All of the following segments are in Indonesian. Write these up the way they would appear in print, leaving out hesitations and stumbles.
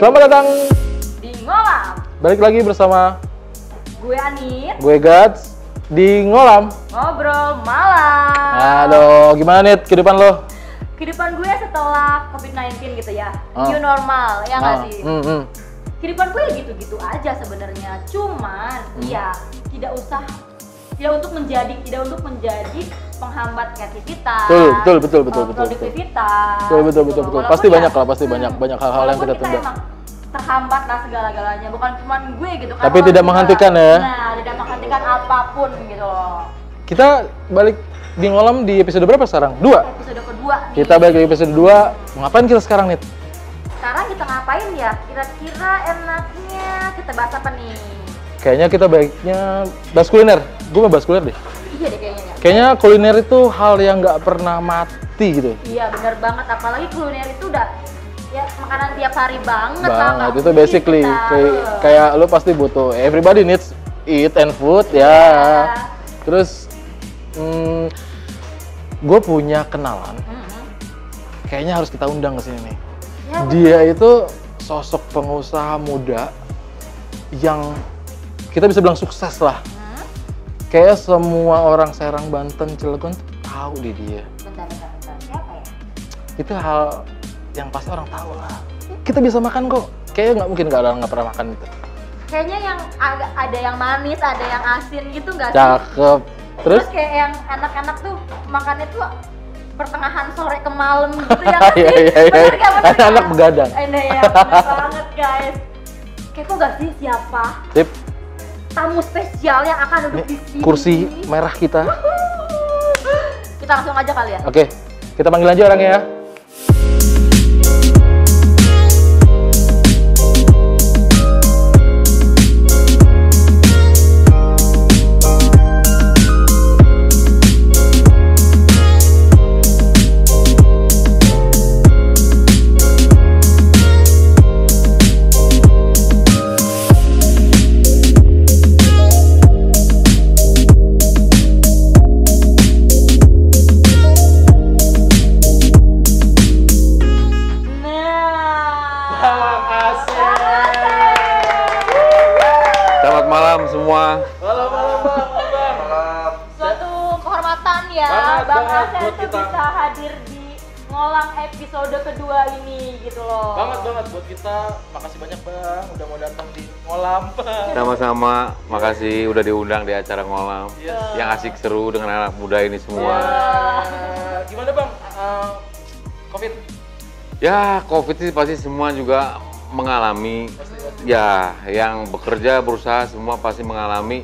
Selamat datang di Ngolam. balik lagi bersama Gue Anit, gue Gats di Ngolam. ngobrol malam. Aduh, gimana Nit kehidupan lo? Kehidupan gue setelah COVID-19 gitu ya, new normal, ya nggak sih? Kehidupan gue ya gitu-gitu aja sebenarnya. Cuman, ya tidak untuk menjadi penghambat kreativitas. Betul. Produktivitas. Betul. Walaupun Pasti ya, banyak lah, pasti banyak hal-hal yang kita tunda. emang terhambat lah segala-galanya, bukan cuma gue gitu kan. Tapi orang tidak juga. menghentikan ya. Nah, tidak menghentikan apapun gitu loh. Kita balik di Ngolam di episode berapa sekarang? 2. Episode kedua nih. Kita balik di episode 2. Ngapain kita sekarang Nit? Sekarang kita ngapain ya? Kira-kira enaknya kita bahas apa nih? Kayaknya kita baiknya bahas kuliner. Gue mau bahas kuliner deh. Iya deh kayaknya ya. Kayaknya kuliner itu hal yang nggak pernah mati gitu. Iya benar banget, apalagi kuliner itu udah ya makanan tiap hari banget lah, nggak Itu mungkin basically kita. kayak lo pasti butuh, everybody needs eat and food ya. Terus gue punya kenalan, kayaknya harus kita undang ke sini nih. Ya, Dia itu sosok pengusaha muda yang kita bisa bilang sukses lah. Kayak semua orang Serang, Banten, Cilegon tuh tahu di dia. bentar. Siapa ya? Itu hal yang pasti orang tahu lah. Kita bisa makan kok. Kayaknya nggak mungkin nggak pernah makan itu. Kayaknya yang ada yang manis, ada yang asin gitu nggak sih? Cakep. Terus? Kayak yang enak-enak tuh makannya tuh pertengahan sore ke malam gitu ya kan sih? Iya. Bener nggak? Anak begadang. Nah ya, bener banget guys. Kayak kok gak sih siapa Sip. tamu spesial yang akan duduk di sini? Kursi merah kita. Kita langsung aja kali ya. Oke, kita panggil aja orangnya ya. Selamat malam semua. Malam. Suatu kehormatan ya, Banget, Bang banget Asen buat tuh kita. bisa hadir di Ngolam episode kedua ini gitu loh. Banget buat kita. Makasih banyak Bang udah mau datang di Ngolam. Sama-sama, makasih udah diundang di acara Ngolam. Yes. Yang asik seru dengan anak muda ini semua. Gimana Bang? Covid? Ya, Covid sih pasti semua juga mengalami. Ya, yang bekerja, berusaha semua pasti mengalami.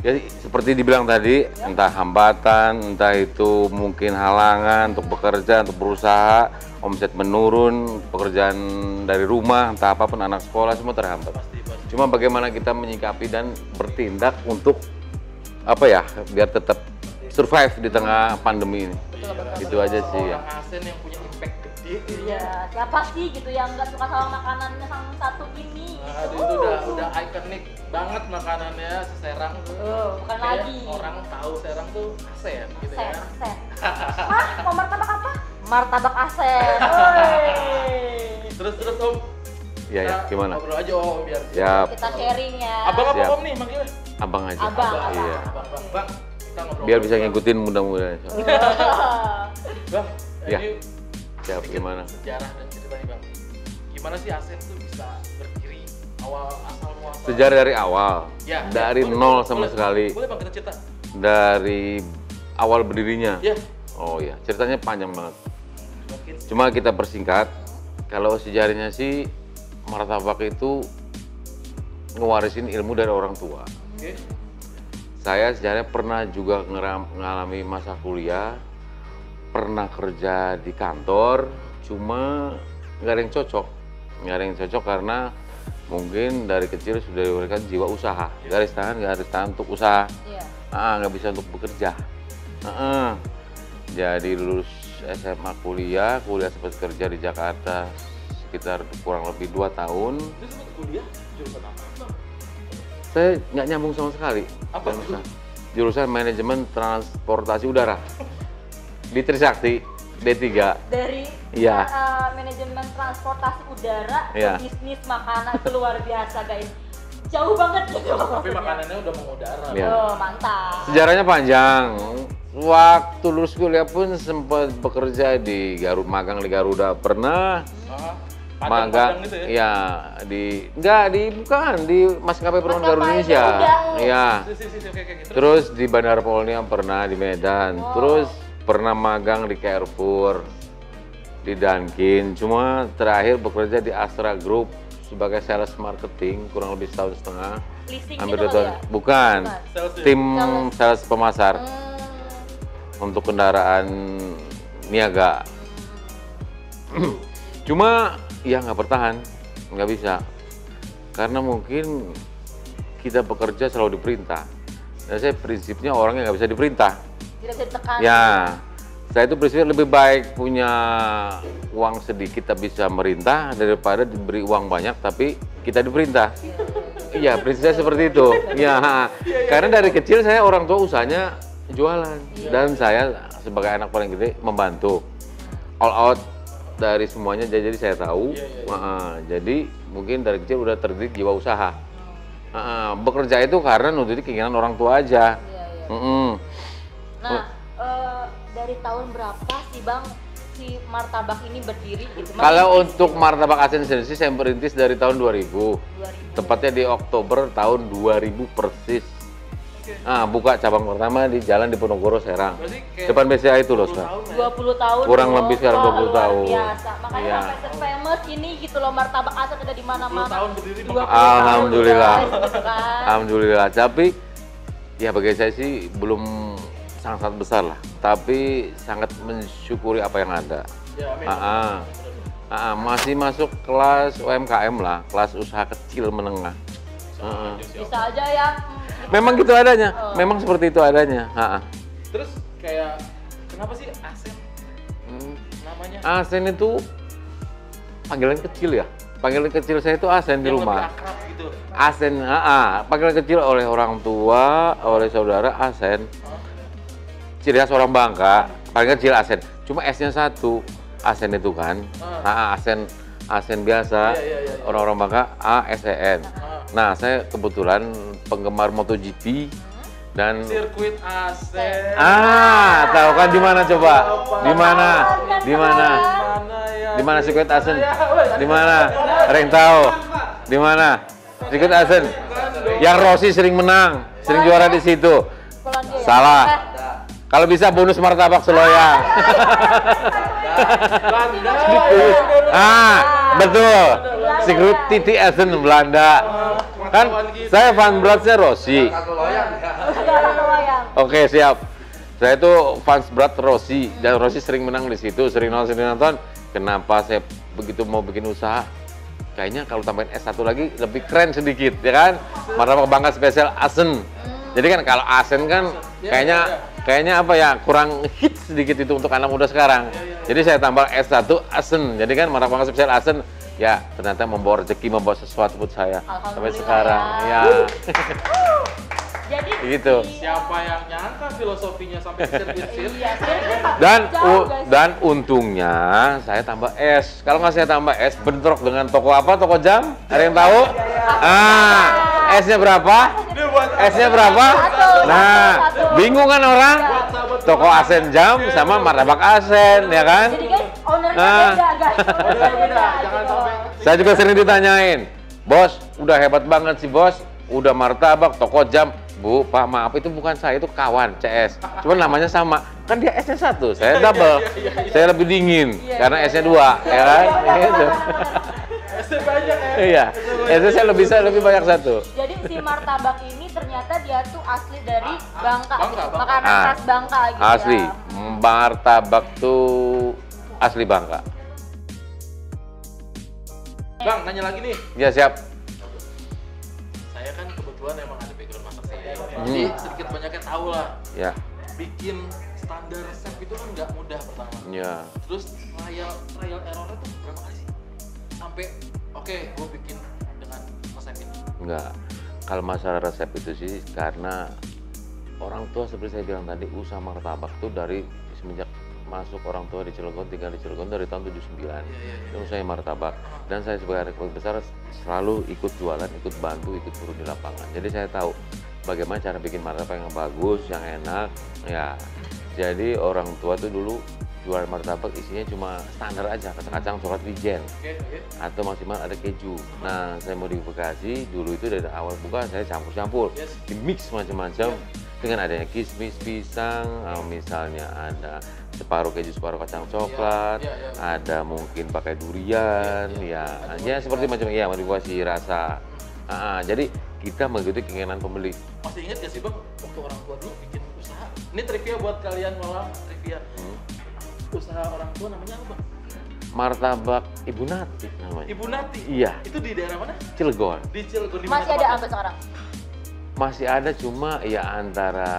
Ya, seperti dibilang tadi, entah hambatan, entah itu mungkin halangan untuk bekerja, untuk berusaha, omset menurun, pekerjaan dari rumah, entah apapun, anak sekolah semua terhambat. Cuma bagaimana kita menyikapi dan bertindak untuk apa ya, biar tetap survive di tengah pandemi ini. Itu aja sih ya. Asen yang punya impact gede. Iya, siapa sih gitu yang nggak suka sama makanannya yang satu ini? Aduh, itu udah ikonik banget makanannya Serang tuh. Bukan Kayak lagi. orang tahu Serang tuh Asen gitu ya. Asen. Hah? Mau martabak apa? Martabak Asen. Woi. Terus Om. Iya, ya, Kita gimana? Ngobrol aja Om biar. Ya, Kita sharing ya. Abang apa Siap. Om nih manggilnya? abang aja. Abang. Iya. Bang, kita ngobrol. Biar bisa ngikutin mudah-mudahan. Bang, Ya. ini Siap, sedikit gimana? sejarah dan ceritanya Bang. Gimana sih Asen tuh bisa berdiri? Asal muasal. Sejarah dari awal, Ya, dari boleh, nol boleh, sama boleh. sekali, Boleh Bang kita cerita. dari awal berdirinya. Ya, Oh iya, ceritanya panjang banget. mungkin. Cuma kita persingkat. Kalau sejarahnya sih, martabak itu ngewarisin ilmu dari orang tua. Oke. Saya sejarahnya pernah juga mengalami masa kuliah, pernah kerja di kantor, cuma nggak ada yang cocok. Nggak ada yang cocok karena mungkin dari kecil sudah diberikan jiwa usaha. Garis tangan untuk usaha. Iya. Nggak bisa untuk bekerja. Jadi lulus SMA kuliah sempat kerja di Jakarta sekitar kurang lebih 2 tahun. Itu sempat kuliah jurusan apa Bang? Saya nggak nyambung sama sekali. Apa jurusan? Jurusan manajemen transportasi udara di Trisakti. D3. Dari Iya. manajemen transportasi udara Iya. ke bisnis makanan itu luar biasa guys. Jauh banget gitu. Tapi makanannya udah mengudara. Iya. Oh, mantap. Sejarahnya panjang. Waktu lulus kuliah pun sempat bekerja di magang di Garuda pernah. Magang gitu ya bukan di maskapai penerbangan Garuda Indonesia. Iya. Terus di Bandara Polniam pernah di Medan. Terus pernah magang di Carrefour, di Dunkin. Cuma terakhir bekerja di Astra Group sebagai sales marketing kurang lebih setahun setengah. Leasing Hampir gitu 2 tahun. ya? Bukan. Tim sales pemasar untuk kendaraan niaga. Cuma ya nggak bertahan, nggak bisa. Karena mungkin kita bekerja selalu diperintah. Dan saya prinsipnya orang yang nggak bisa diperintah. Tidak bisa ditekan. Ya, saya itu prinsipnya lebih baik punya uang sedikit tapi bisa merintah daripada diberi uang banyak tapi kita diperintah. Iya, prinsip saya seperti itu. Ya, karena dari kecil saya orang tua usahanya jualan dan saya sebagai anak paling gede membantu all out dari semuanya. Jadi saya tahu. Jadi mungkin dari kecil udah terdidik jiwa usaha. Bekerja itu karena nuruti keinginan orang tua aja. Nah, dari tahun berapa sih Bang si martabak ini berdiri gitu? Kalau untuk martabak Asen sendiri saya merintis dari tahun 2000. Tepatnya di Oktober tahun 2000 persis. Buka cabang pertama di Jalan Diponegoro Serang. Depan BCA itu loh sekarang. 20 tahun. Kurang lebih sekarang 20 luar tahun. Biasa. Makanya Iya. sampai famous ini gitu loh, martabak Asen ada di mana-mana. 20 tahun berdiri. 20 Alhamdulillah. tahun, gitu kan. Alhamdulillah. Tapi ya bagi saya sih belum sangat besar lah. Tapi sangat mensyukuri apa yang ada. Ya, Masih masuk kelas UMKM lah, kelas usaha kecil menengah. Bisa aja ya. Memang gitu adanya, memang seperti itu adanya. Terus kayak kenapa sih Asen namanya? Asen itu panggilan kecil ya. Panggilan kecil saya itu Asen di Yang rumah. lebih akrab gitu. Asen, panggilan kecil oleh orang tua, oleh saudara Asen. Ciri khas orang Bangka, paling kecil Asen. Cuma S-nya satu, Asen itu kan. Asen biasa, orang-orang Bangka A-S-E-N. Nah, saya kebetulan penggemar MotoGP dan Sirkuit Asen. tahu kan di mana coba? Di mana? Di mana? Di mana sirkuit Asen? Di mana? Ada yang tahu? Di mana? Sirkuit Asen. Yang Rossi sering menang, sering juara di situ. Salah. Kalau bisa bonus martabak seloyang. Betul. Sirkuit Titi Asen Belanda. Kan saya fan beratnya Rossi. Oke, siap. Saya itu fans berat Rossi dan Rossi sering menang di situ, sering nonton. Kenapa saya begitu mau bikin usaha? Kayaknya kalau tambahin S1 lagi lebih keren sedikit, ya kan? Martabak Bangka spesial Asen. Jadi kan kalau Asen kan kayaknya apa ya, kurang hits sedikit itu untuk anak muda sekarang. Jadi saya tambah S1 Asen. Jadi kan martabak Bangka spesial Asen. Ya, ternyata membawa rezeki, membawa sesuatu buat saya sampai sekarang. Ya. Jadi gitu. Siapa yang nyangka filosofinya sampai ke sirkuit? Dan untungnya saya tambah S. Kalau nggak saya tambah S, bentrok dengan toko apa? Toko jam? Ada yang tahu? S-nya berapa? S-nya berapa? Nah, bingung kan orang? Toko Asen jam sama martabak Asen, ya kan? Jadi guys, ownernya beda guys. Beda. Jangan sampai. Saya juga sering ditanyain, bos, udah hebat banget sih bos, udah martabak, toko jam. Bu, Pak, maaf itu bukan saya, itu kawan CS. Cuman namanya sama, kan dia S-nya satu, saya double. Saya lebih dingin, karena S-nya 2, ya kan? Gitu. S-nya banyak ya? Iya, S-nya saya lebih banyak satu. Jadi si martabak ini ternyata dia tuh asli dari Bangka. Bangka. Makanan khas Bangka gitu Asli, ya. martabak tuh asli Bangka. Bang, nanya lagi nih. Ya siap. Saya kan kebetulan emang ada background masak saya. Jadi sedikit banyaknya tahu lah. Ya. Bikin standar resep itu kan nggak mudah pertama. Ya. Terus trial errornya tuh berapa kali sih? Sampai oke, gue bikin dengan resep ini. Enggak. Kalau masalah resep itu sih karena orang tua seperti saya bilang tadi, usaha martabak tuh dari semenjak masuk orang tua di Cilegon, tinggal di Cilegon dari tahun 79. Itu saya martabak. Dan saya sebagai rektor besar selalu ikut jualan, ikut bantu, ikut turun di lapangan. Jadi saya tahu bagaimana cara bikin martabak yang bagus, yang enak. Ya, jadi orang tua tuh dulu jual martabak isinya cuma standar aja, kacang-kacang, coklat, wijen, atau maksimal ada keju. Nah, saya modifikasi dulu itu dari awal buka saya campur-campur, di mix macam-macam dengan adanya kismis, pisang, misalnya ada separuh keju, separuh kacang coklat, ada mungkin pakai durian, ya seperti macam modifikasi rasa. Jadi kita mengikuti keinginan pembeli. Masih ingat gak sih Bang, waktu orang tua dulu bikin usaha? Ini trivia buat kalian malam, trivia. Usaha orang tua namanya apa Bang? Martabak Ibu Nati namanya. Ibu Nati? Iya. Itu di daerah mana? Cilegon. Di Cilegon. Masih ada sampai sekarang? Masih ada, cuma ya antara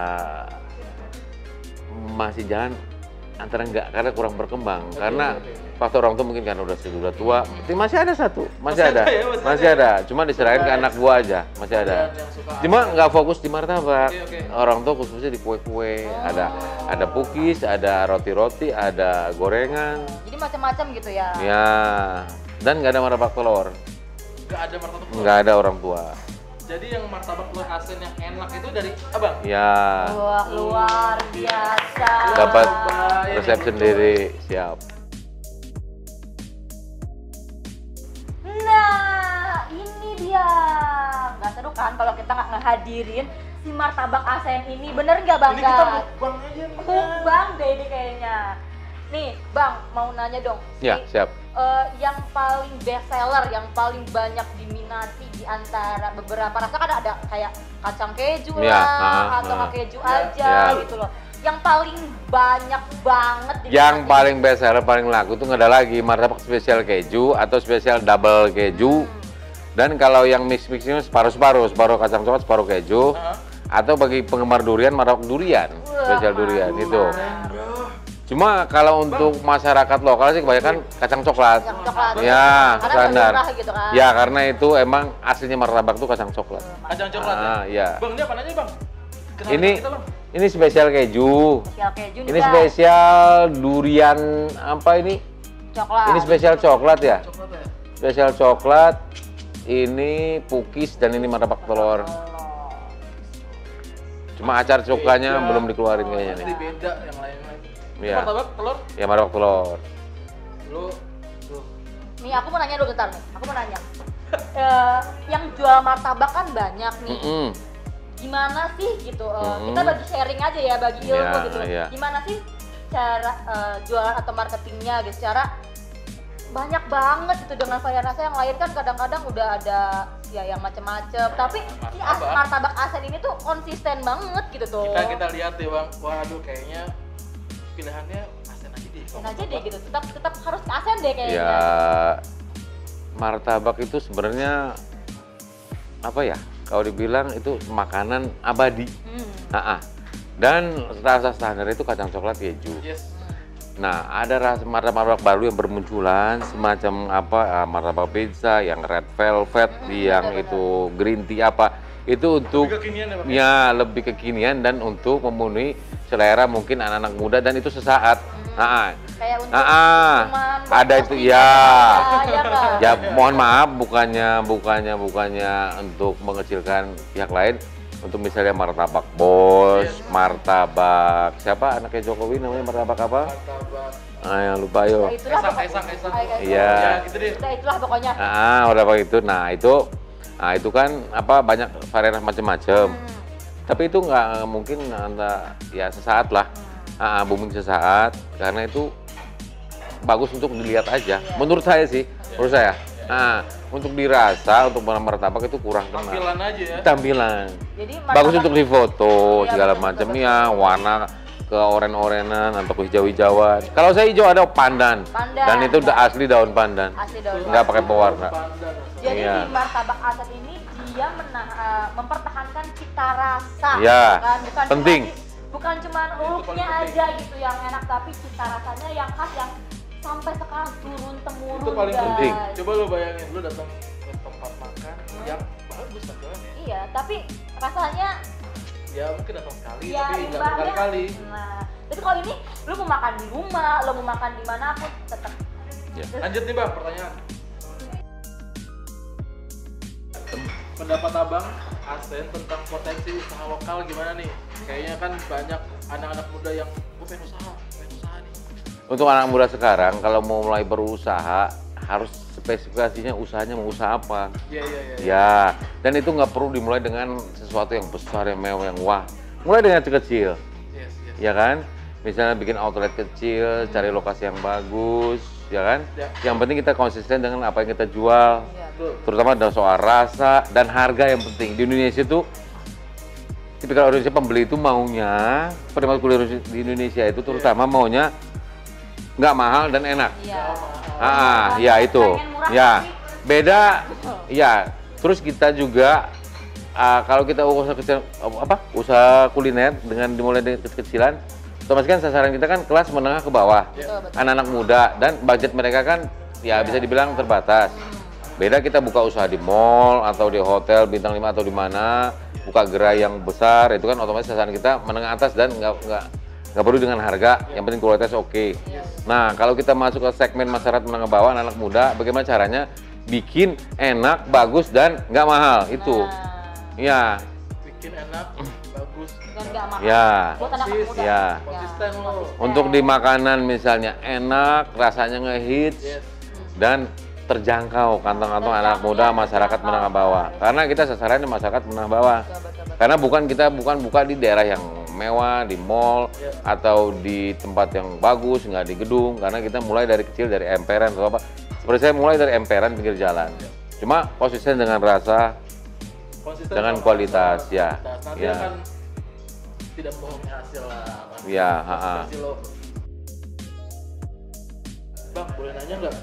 masih jalan antara enggak, karena kurang berkembang. Karena faktor orang tua mungkin karena udah tua. Masih ada satu, masih ada. Cuma diserahin ke anak gua aja, masih ada. Cuma nggak fokus di martabak. Orang tua khususnya di kue-kue. Ada pukis, ada roti-roti, ada gorengan. Jadi macam-macam gitu ya? Ya, dan nggak ada martabak telur. Nggak ada martabak telur? Nggak ada orang tua. Jadi yang martabak telur asin yang enak itu dari Abang? Ya. Wah, luar biasa. Dapat resep sendiri, siap. Nah, ini dia. Nggak seru kan kalau kita nggak ngehadirin si martabak asen ini, bener nggak Bang? Ini kita mukbang aja nih. Mukbang deh ini kayaknya. Nih Bang, mau nanya dong. Ya, siap. Yang paling best seller, yang paling banyak diminati di antara beberapa rasa, kan ada kayak kacang keju lah, atau keju aja gitu loh. Yang paling banyak banget diminati. Yang paling best seller, paling laku tuh nggak ada lagi martabak spesial keju atau spesial double keju. Dan kalau yang mix-mixnya separuh-separuh, separuh kacang coklat, separuh keju. Atau bagi penggemar durian, martabak durian, spesial durian itu. Cuma kalau untuk masyarakat lokal sih kebanyakan kacang coklat. Kacang coklat. Ya, standar. Gitu kan. Ya, karena itu emang aslinya martabak tuh kacang coklat. Kacang coklat ya? Bang, ini apa aja Bang? Ini spesial keju. Spesial keju nih, ini spesial durian apa ini? Coklat. Ini spesial coklat ya? Coklat ya? Spesial coklat. Ini pukis dan ini martabak telur. Cuma acar cukanya belum dikeluarin kayaknya nih. Ini beda yang lain-lain. Ya. Martabak telur? Ya, martabak telur. Tuh. Nih aku mau nanya dulu bentar nih. Aku mau nanya. Yang jual martabak kan banyak nih. Gimana sih gitu? Kita bagi sharing aja ya, bagi ilmu gitu. Gimana sih cara jualan atau marketingnya gitu? Secara banyak banget gitu dengan varian rasa yang lain kan kadang-kadang udah ada ya yang macem-macem. Tapi si martabak asen ini tuh konsisten banget gitu tuh. Kita lihat deh Bang. Waduh, kayaknya pilihannya asen aja deh. Asen aja deh gitu. Tetap harus ke asen deh kayaknya. Ya, martabak itu sebenarnya apa ya? Kalau dibilang itu makanan abadi. Dan rasa standar itu kacang coklat keju. Nah, ada rasa martabak baru yang bermunculan semacam apa martabak pizza yang red velvet, yang itu green tea apa. Itu untuk lebih kekinian dan untuk memenuhi selera mungkin anak-anak muda dan itu sesaat. Kayak untuk ada itu ya. Ya mohon maaf bukannya untuk mengecilkan pihak lain. Untuk misalnya martabak Bos, martabak siapa anaknya Jokowi namanya martabak apa? Yang lupa yo. Kaisang. Iya. Itulah pokoknya. Martabak itu. Nah itu kan apa banyak varian macam-macam. Tapi itu nggak mungkin ya sesaat lah. Booming sesaat karena itu bagus untuk dilihat aja. Menurut saya sih, menurut saya. Untuk dirasa, untuk martabak itu kurang kena. Tampilan aja ya? Tampilan. Jadi bagus untuk difoto, segala macamnya, warna ke oren-orenan atau ke hijau-hijauan. Kalau saya hijau ada pandan. Dan itu udah asli daun pandan. Nggak pakai pewarna. Jadi di martabak asen ini dia mempertahankan cita rasa. Ya, bukan penting. Bukan cuma looknya aja gitu yang enak, tapi cita rasanya yang khas yang sampai sekarang turun temurun. Itu paling penting. Coba lo bayangin lo datang ke tempat makan yang bagus tampilannya. Iya, tapi rasanya ya mungkin datang sekali ya, tapi nggak berkali-kali. Nah, Tapi kalau ini, lu mau makan di rumah, lu mau makan di mana pun tetap. Ya. Lanjut nih Bang, pertanyaan. Pendapat Abang Arsen tentang potensi usaha lokal gimana nih? Kayaknya kan banyak anak-anak muda yang pengen usaha nih. Untuk anak muda sekarang, kalau mau mulai berusaha, harus spesifikasinya usahanya mau usaha apa. Iya. Ya, dan itu nggak perlu dimulai dengan sesuatu yang besar, yang mewah, yang wah. Mulai dengan kecil, Yes. ya kan? Misalnya bikin outlet kecil, cari lokasi yang bagus, ya kan? Ya. Yang penting kita konsisten dengan apa yang kita jual. Betul. Terutama dalam soal rasa dan harga yang penting. Di Indonesia itu, tipikal Indonesia pembeli itu maunya, penikmat kuliner di Indonesia itu terutama maunya nggak mahal dan enak. Iya. Ya itu. Pengen murah Ya, tapi- beda. Ya, terus kita juga kalau kita usaha kecil usaha kuliner dengan dimulai dari kecil-kecilan, otomatis kan sasaran kita kan kelas menengah ke bawah. Betul. Anak-anak muda dan budget mereka kan ya bisa dibilang terbatas. Beda kita buka usaha di mall atau di hotel bintang 5 atau di mana, buka gerai yang besar, itu kan otomatis sasaran kita menengah atas dan nggak perlu dengan harga, yang penting kualitas oke. Nah, kalau kita masuk ke segmen masyarakat menengah bawah, anak muda, bagaimana caranya bikin enak, bagus dan nggak mahal itu. Ya, Bikin enak, bagus. Dan nggak mahal. ya, Buat anak muda. ya. Konsisten lo. Untuk di makanan misalnya enak, rasanya ngehits Yes. dan terjangkau kantong-kantong anak muda masyarakat menengah bawah. Karena kita sasarannya masyarakat menengah bawah. Betul. Karena kita bukan buka di daerah yang mewah, di mall atau di tempat yang bagus, nggak di gedung. Karena kita mulai dari kecil, dari emperan atau apa. Seperti saya mulai dari emperan pinggir jalan. Cuma konsisten dengan rasa, Konsisten dengan sama kualitas, rasa. ya. Nanti Ya. akan tidak bohongin hasil lah. Bang. Ya, Konsistensi lo. Bang, boleh nanya nggak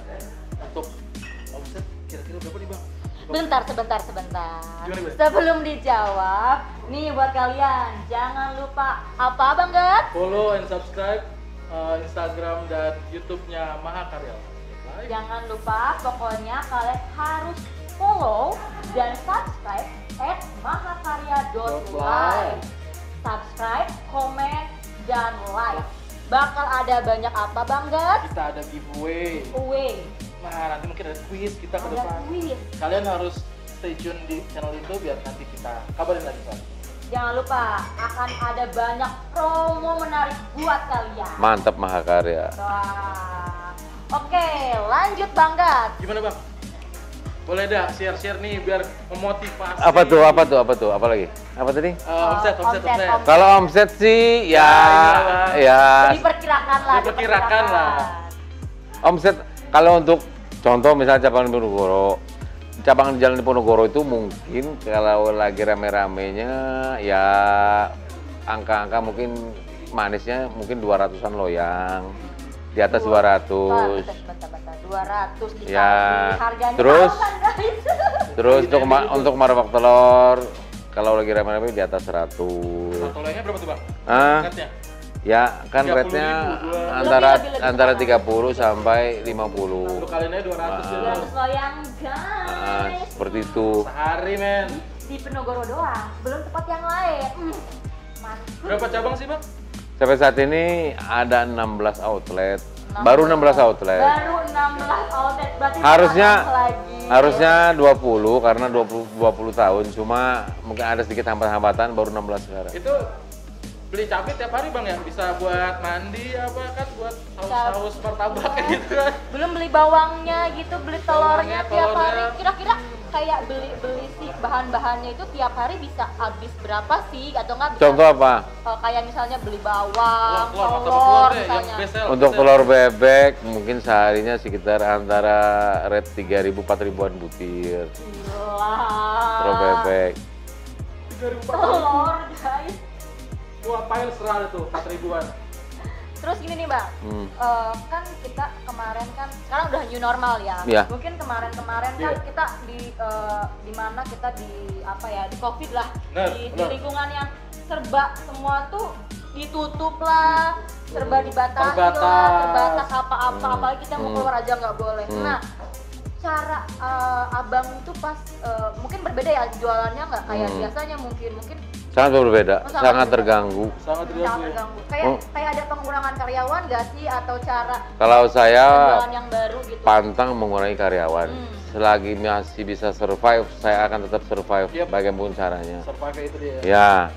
untuk omset kira-kira berapa nih Bang? Sebentar. Gimana, Bang? Sebelum dijawab, nih buat kalian, jangan lupa apa Bang Gat? Follow and subscribe Instagram dan YouTube-nya Mahakarya. Like. Jangan lupa, pokoknya kalian harus follow dan subscribe @mahakarya.live. Subscribe, komen, dan like. Bakal ada banyak apa Bang Gat? Kita ada giveaway. Giveaway. Nah, nanti mungkin ada quiz kita ke Ada depan. quiz. Kalian harus stay tune di channel itu biar nanti kita kabarin lagi Bang. Jangan lupa, akan ada banyak promo menarik buat kalian. mantap Mahakarya. Wah. Oke, lanjut Bang Gat. Gimana Bang? Boleh dah share-share nih biar memotivasi. Apa tuh? Apa lagi? Apa tadi? Omset. Kalau omset sih ya, iyalah. Diperkirakan lah. Diperkirakan lah. Omset kalau untuk contoh misalnya cabang di Ponorogo, cabang di Jalan Diponegoro itu mungkin kalau lagi rame-ramenya ya angka-angka mungkin manisnya mungkin 200-an loyang, di atas 200. Bentar. 200 dikali Ya, harganya terus- berapa, guys? Terus untuk martabak telur kalau lagi rame-rame di atas 100. Tolongnya berapa tuh Bang? Ah, Angkatnya? ya kan 30.000, rate-nya dua. Lebih. antara 30 sampai 50. Lu kaliin aja 200 ya. 200 loyang, guys. Seperti itu. Sehari men. Di Penogoro doang, belum tempat yang lain. Mantap. Berapa cabang sih Bang? Sampai saat ini ada 16 outlet. Baru 16 outlet. Baru 16 outlet, berarti Harusnya- tambah lagi. Harusnya 20 karena 20 tahun, cuma mungkin ada sedikit hambatan baru 16 sekarang. Itu beli cabai tiap hari Bang ya? Bisa buat mandi apa kan buat saus martabak kayak gitu kan. Belum beli bawangnya gitu, beli telurnya tiap hari. telurnya. Kira-kira kayak beli sih bahan-bahannya itu tiap hari bisa habis berapa sih atau enggak bisa Contoh apa? kayak misalnya beli bawang, Telur, martabak telur telur deh, yang misalnya. best seller. Untuk telur bebek mungkin seharinya sekitar antara rate 3.000 4.000-an butir. Gila. Telur bebek. 3.000 Telur, guys. Gua apain serah itu 4.000-an. Terus gini nih Bang, kan kita kemarin kan sekarang udah new normal ya. Iya. Mungkin kemarin-kemarin kan Iya. kita di mana kita di apa ya, di Covid lah, Bener, di bener. lingkungan yang serba semua tuh ditutup lah, serba dibatasi Terbatas. lah, terbatas apa-apa, apalagi kita mau keluar aja nggak boleh. Nah, cara abang tuh pas mungkin berbeda ya jualannya nggak kayak biasanya mungkin Sangat berbeda, sangat terganggu. Sangat terganggu. Kayak ada pengurangan karyawan nggak sih atau cara Kalau saya penjualan yang baru gitu? pantang mengurangi karyawan. Selagi masih bisa survive, saya akan tetap survive bagaimanapun caranya. Survive itu dia. Ya,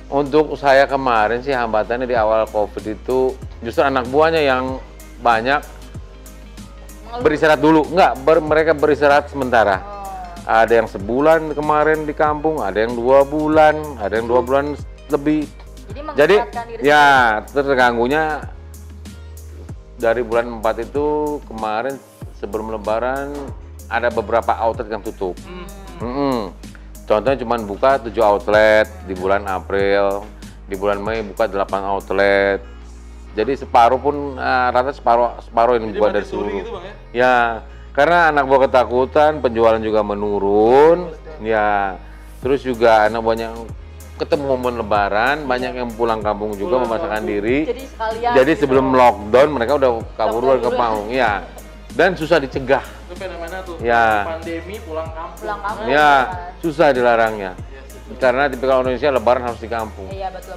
untuk saya kemarin sih hambatannya di awal COVID itu justru anak buahnya yang banyak beristirahat dulu. Enggak, mereka beristirahat sementara. Ada yang sebulan kemarin di kampung, ada yang 2 bulan, ada yang 2 bulan lebih. Jadi ya terganggunya dari bulan 4 itu kemarin sebelum Lebaran ada beberapa outlet yang tutup. Contohnya cuma buka 7 outlet di bulan April, di bulan Mei buka 8 outlet. Jadi separuh pun rata separuh yang dibuat dari seluruh. Gitu, Bang, ya, karena anak buah ketakutan, penjualan juga menurun. Ya, terus juga anak buahnya ketemu momen Lebaran, banyak yang pulang kampung juga memasakkan diri. Jadi sebelum lockdown mereka udah kabur ke panggung, ya. Dan susah dicegah. Itu fenomena tuh. Ya. Pandemi pulang kampung. Ya, susah dilarangnya. Karena tipikal Indonesia Lebaran harus di kampung. Iya, betul.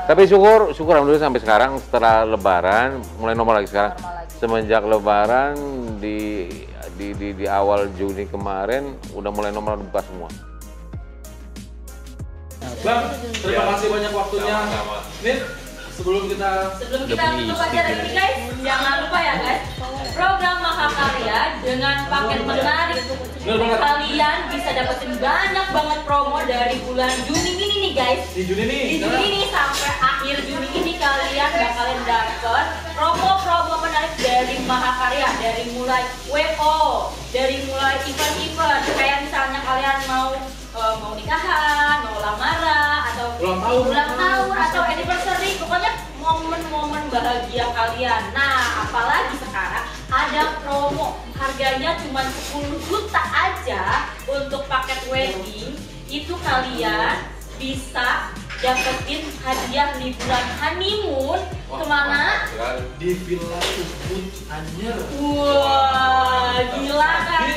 Tapi syukur alhamdulillah sampai sekarang setelah Lebaran mulai normal lagi sekarang. Semenjak Lebaran di awal Juni kemarin udah mulai normal buka semua. Bang, terima kasih banyak waktunya. Nih, sebelum kita tutup acara ini guys, jangan lupa ya guys, program Mahakarya dengan paket menarik. Kalian bisa dapetin banyak banget promo dari bulan Juni ini nih guys. Di Juni nih sampai akhir Juni ini kalian bakalan dapet promo-promo menarik dari Mahakarya, dari mulai WO, dari mulai event-event kayak misalnya kalian mau nikahan, mau lamaran, atau ulang tahun atau anniversary, pokoknya momen-momen bahagia kalian. Nah, apalagi sekarang ada promo harganya cuma 10 juta aja untuk paket wedding. Itu kalian bisa dapetin hadiah liburan honeymoon kemana? Di Villa Ubud Anyer. Wah, gila kan?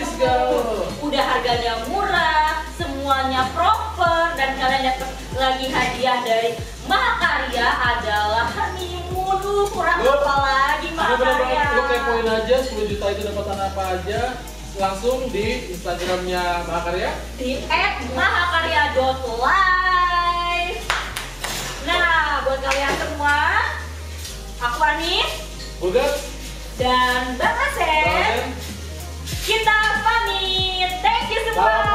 Udah harganya murah, semuanya proper, dan kalian dapat lagi hadiah dari Mahakarya adalah honeymoon. Kurang apa lagi Mahakarya? Lu kepoin aja 10 juta itu dapatan apa aja. Langsung di Instagramnya Mahakarya di @mahakarya.live. Nah, buat kalian semua, aku Anis, Bugat, dan Bang Asen, kita pamit. Thank you semua.